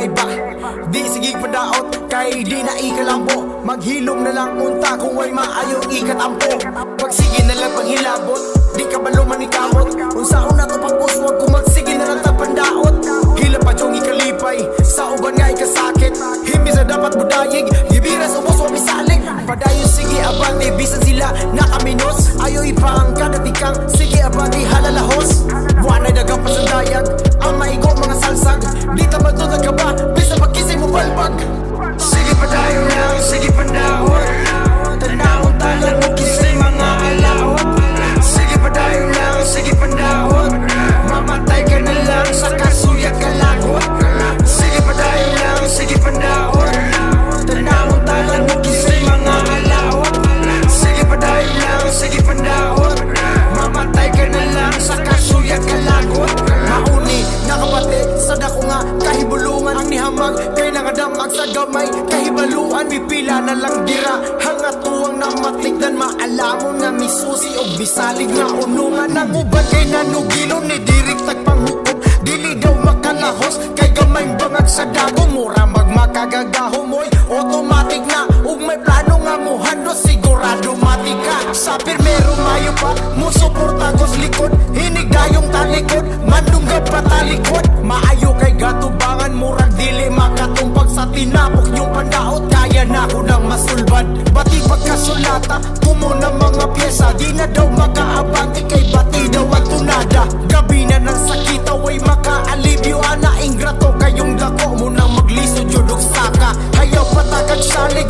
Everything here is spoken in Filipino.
iba. Di sige padaot kay di na ikalambo. Maghilom na lang unta kung way maayo ikatampo. Pag sige na lang paghilabot, di ka balo manikamot. Unsaon na to pag uswag kung magsige na lang tapandaot. Hila pa yung ikalipay, sa uban nga ikasakit. Himbis na dapat budayig, gibiras ubos o misalig. Padayon sige abante, bisan sila nakaminos. Ayaw ipaangka na tikang, sige abante halalahos. Wanay dagang pasandayag, ang maigo mga salsag. Di tamad doon nagkaba, bisa pagkisay mo balbag. Sige padayon lang, sige pandahon. Tanahon talang mo kisay mga alawat. Sige padayon lang, sige pandahon. Mamatay ka na lang sa kasuya kalagot. Sige padayon lang, sige pandahon. Tanahon talang mo kisay mga alawat. Sige padayon lang, sige pandahon. Mamatay ka na lang sa kasuya kalagot. Mauni, nakapatid, sa dako nga kahibulungan. Ang nihamag, kay nangadamag sa gamay. Kahibaluan, mipila na lang dira. Hangatuang na matikdan, maalamon nga misusi o bisalig nga unungan. Ang uban kay nanugilon, ni dirik tagpanghukom. Dili daw makalahos, kay gamay bangag sa dago. Mura magmakagagaho mo'y automatic na. Ug may plano nga muhando, sigurado matika. Sa pirmero mayo pa, musuporta gos likod. Hinig dayong talikod, mandunggap pa talikod. Maayo kay gatubangan, murag dili makatumpag sa tinapok yung pandaot. Kaya na ko nang masulbad, bati pagkasulata, kumo na mga pyesa. Di na daw makaabante, kay bati daw ang tunada. Gabi na ng sakita, way makaalibyo. Ana ingrato kayong dako mo nang maglisod yun og saka. Hayaw patakag salig